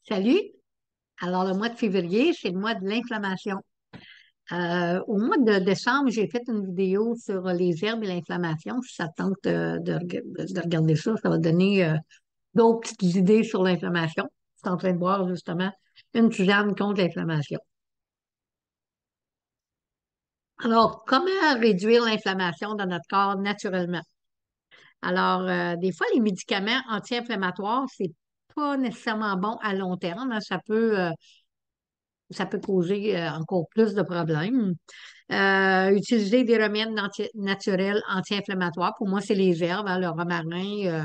Salut! Alors, le mois de février, c'est le mois de l'inflammation. Au mois de décembre, j'ai fait une vidéo sur les herbes et l'inflammation. Si ça te tente de regarder ça, ça va donner d'autres petites idées sur l'inflammation. Je suis en train de boire justement une tisane contre l'inflammation. Alors, comment réduire l'inflammation dans notre corps naturellement? Alors, des fois, les médicaments anti-inflammatoires, c'est pas nécessairement bon à long terme, hein. Ça peut causer encore plus de problèmes. Utiliser des remèdes naturels anti-inflammatoires. Pour moi, c'est les herbes, hein, le romarin,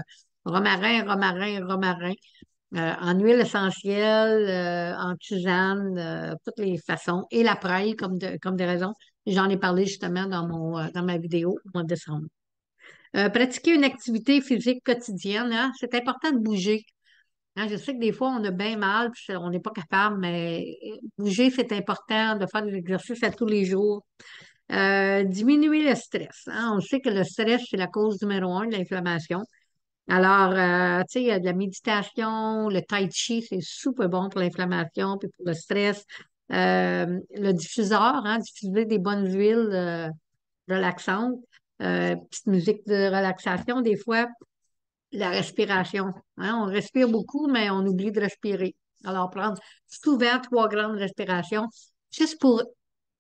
en huile essentielle, en tisane, toutes les façons, et la prêle comme des raisons. J'en ai parlé justement dans ma vidéo au mois de décembre. Pratiquer une activité physique quotidienne, hein, c'est important de bouger. Hein, je sais que des fois, on a bien mal, puis on n'est pas capable, mais bouger, c'est important de faire des exercices à tous les jours. Diminuer le stress, hein. On sait que le stress, c'est la cause numéro un de l'inflammation. Alors, tu sais, il y a de la méditation, le tai chi, c'est super bon pour l'inflammation puis pour le stress. Le diffuseur, hein, diffuser des bonnes huiles relaxantes. Petite musique de relaxation, des fois, la respiration. Hein, on respire beaucoup, mais on oublie de respirer. Alors, prendre souvent 3 grandes respirations, juste pour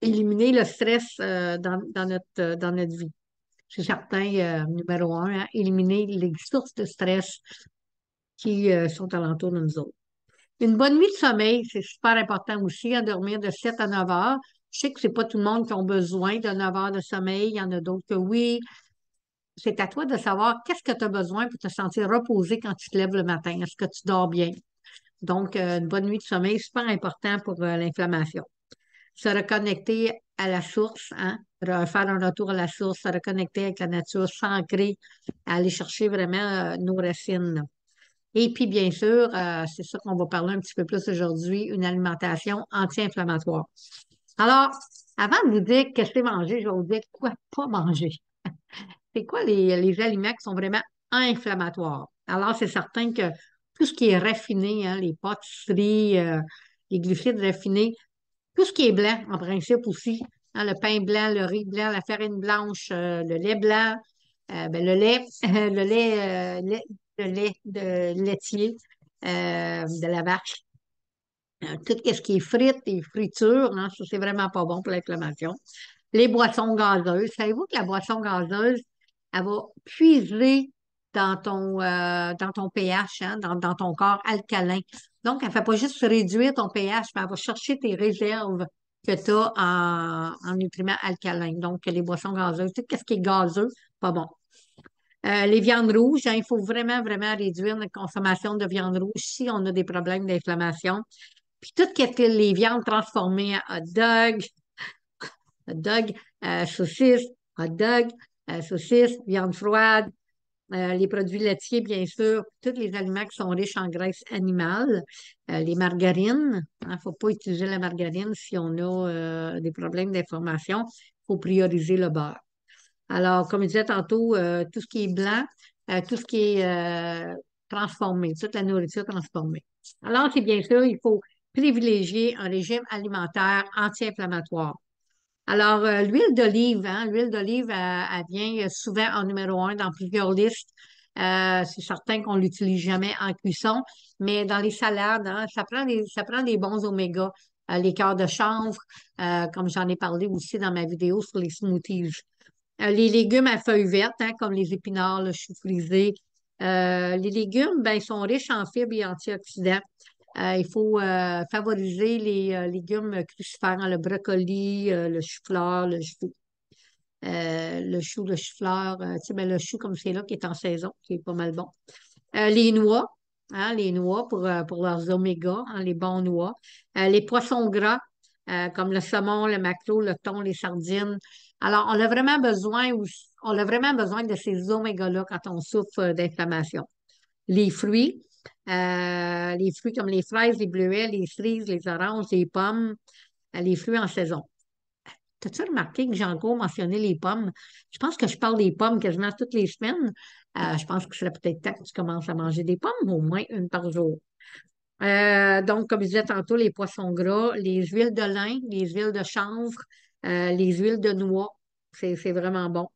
éliminer le stress dans notre vie. C'est certain, numéro un, hein, éliminer les sources de stress qui sont alentour de nous autres. Une bonne nuit de sommeil, c'est super important aussi, à dormir de 7 à 9 heures. Je sais que c'est pas tout le monde qui a besoin de 9 heures de sommeil. Il y en a d'autres que oui. C'est à toi de savoir qu'est-ce que tu as besoin pour te sentir reposé quand tu te lèves le matin. Est-ce que tu dors bien? Donc, une bonne nuit de sommeil, super important pour l'inflammation. Se reconnecter à la source, hein, faire un retour à la source, se reconnecter avec la nature, s'ancrer, aller chercher vraiment nos racines. Et puis, bien sûr, c'est ça qu'on va parler un petit peu plus aujourd'hui, une alimentation anti-inflammatoire. Alors, avant de vous dire qu'est-ce que c'est manger, je vais vous dire quoi pas manger. C'est quoi les aliments qui sont vraiment inflammatoires? Alors, c'est certain que tout ce qui est raffiné, hein, les pâtisseries, les glucides raffinés, tout ce qui est blanc, en principe aussi, hein, le pain blanc, le riz blanc, la farine blanche, le lait blanc, le lait, le lait de laitier de la vache, tout ce qui est frites et fritures, hein, ça, c'est vraiment pas bon pour l'inflammation. Les boissons gazeuses. Savez-vous que la boisson gazeuse, elle va puiser dans ton pH, hein, dans ton corps alcalin. Donc, elle ne fait pas juste réduire ton pH, mais elle va chercher tes réserves que tu as en nutriments alcalins. Donc, les boissons gazeuses, tout ce qui est gazeux, pas bon. Les viandes rouges, hein, il faut vraiment, vraiment réduire notre consommation de viande rouge si on a des problèmes d'inflammation. Puis tout ce qui est les viandes transformées en hot dog, saucisses, hot dog, saucisses, viande froide, les produits laitiers, bien sûr, tous les aliments qui sont riches en graisse animale, les margarines. Il ne faut pas utiliser la margarine si on a des problèmes d'inflammation. Il faut prioriser le beurre. Alors, comme je disais tantôt, tout ce qui est blanc, tout ce qui est transformé, toute la nourriture transformée. Alors, c'est bien sûr, il faut privilégier un régime alimentaire anti-inflammatoire. Alors, l'huile d'olive, hein, l'huile d'olive, elle vient souvent en numéro un dans plusieurs listes. C'est certain qu'on l'utilise jamais en cuisson, mais dans les salades, hein, ça prend des bons oméga. Les cœurs de chanvre, comme j'en ai parlé aussi dans ma vidéo sur les smoothies. Les légumes à feuilles vertes, hein, comme les épinards, le chou frisé. Les légumes, ben, ils sont riches en fibres et antioxydants. Il faut favoriser les légumes crucifères, hein, le brocoli, le chou-fleur, le chou-fleur, tu sais, ben, le chou comme c'est là qui est en saison, qui est pas mal bon. Les noix, hein, les noix pour leurs oméga, hein, les bons noix. Les poissons gras, comme le saumon, le maquereau, le thon, les sardines. Alors, on a vraiment besoin de ces oméga-là quand on souffre d'inflammation. Les fruits, les fruits comme les fraises, les bleuets, les cerises, les oranges, les pommes, les fruits en saison. T'as-tu remarqué que j'ai encore mentionné les pommes? Je pense que je parle des pommes quasiment toutes les semaines. Je pense que ce serait peut-être temps que tu commences à manger des pommes, au moins une par jour. Donc, comme je disais tantôt, les poissons gras, les huiles de lin, les huiles de chanvre, les huiles de noix, c'est vraiment bon.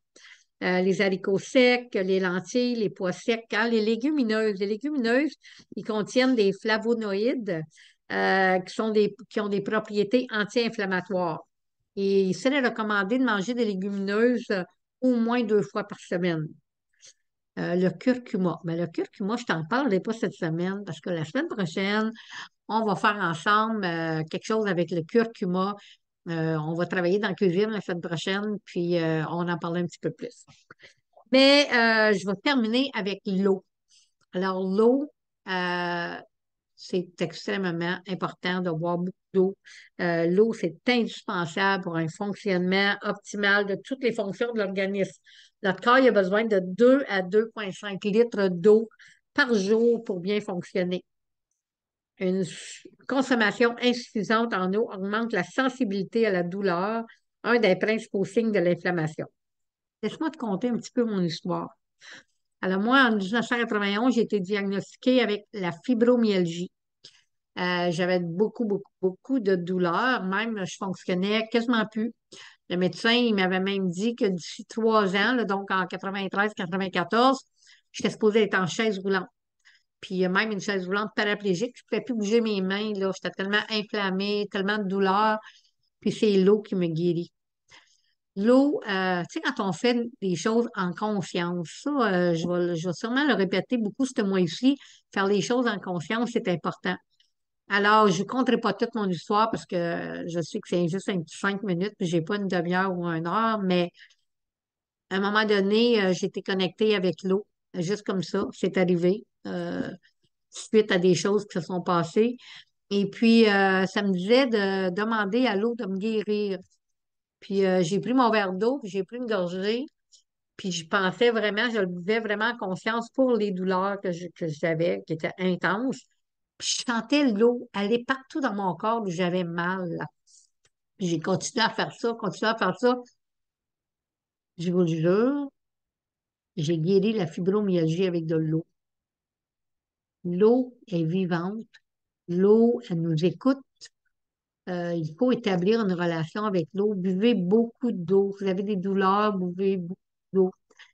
Les haricots secs, les lentilles, les pois secs, hein, les légumineuses. Les légumineuses, ils contiennent des flavonoïdes qui ont des propriétés anti-inflammatoires. Et il serait recommandé de manger des légumineuses au moins 2 fois par semaine. Le curcuma. Mais le curcuma, je t'en parlerai pas cette semaine parce que la semaine prochaine, on va faire ensemble quelque chose avec le curcuma. On va travailler dans la cuisine la semaine prochaine, puis on en parle un petit peu plus. Mais je vais terminer avec l'eau. Alors, l'eau, euh, c'est extrêmement important de boire beaucoup d'eau. L'eau, c'est indispensable pour un fonctionnement optimal de toutes les fonctions de l'organisme. Notre corps il a besoin de 2 à 2,5 litres d'eau par jour pour bien fonctionner. Une consommation insuffisante en eau augmente la sensibilité à la douleur, un des principaux signes de l'inflammation. Laisse-moi te conter un petit peu mon histoire. Alors, moi, en 1991, j'ai été diagnostiquée avec la fibromyalgie. J'avais beaucoup, beaucoup, beaucoup de douleurs. Même, je fonctionnais quasiment plus. Le médecin, il m'avait même dit que d'ici 3 ans, là, donc en 93-94, j'étais supposée être en chaise roulante. Puis, même une chaise roulante paraplégique, je ne pouvais plus bouger mes mains, là. J'étais tellement inflammée, tellement de douleurs. Puis, c'est l'eau qui me guérit. L'eau, tu sais, quand on fait des choses en conscience, ça, je vais sûrement le répéter beaucoup ce mois-ci, faire les choses en conscience, c'est important. Alors, je ne compterai pas toute mon histoire parce que je sais que c'est juste un petit 5 minutes, puis j'ai pas une demi-heure ou 1 heure, mais à un moment donné, j'ai été connectée avec l'eau, juste comme ça, c'est arrivé, suite à des choses qui se sont passées. Et puis, ça me disait de demander à l'eau de me guérir. Puis, j'ai pris mon verre d'eau, puis j'ai pris une gorgée. Puis je pensais vraiment, je le vivais vraiment en conscience pour les douleurs que j'avais, qui étaient intenses. Puis je sentais l'eau aller partout dans mon corps où j'avais mal. Puis j'ai continué à faire ça, continué à faire ça. Je vous le jure, j'ai guéri la fibromyalgie avec de l'eau. L'eau est vivante. L'eau, elle nous écoute. Il faut établir une relation avec l'eau. Buvez beaucoup d'eau. Vous avez des douleurs, buvez beaucoup d'eau.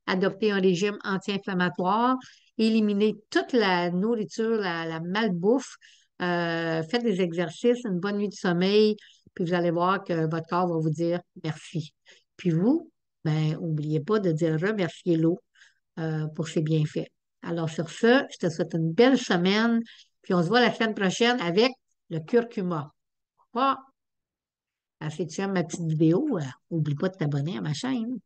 Adoptez un régime anti-inflammatoire. Éliminez toute la nourriture, la malbouffe. Faites des exercices, une bonne nuit de sommeil, puis vous allez voir que votre corps va vous dire merci. Puis vous, ben, n'oubliez pas de dire remercier l'eau pour ses bienfaits. Alors sur ce, je te souhaite une belle semaine, puis on se voit la semaine prochaine avec le curcuma. Ah, si tu aimes ma petite vidéo, n'oublie pas de t'abonner à ma chaîne.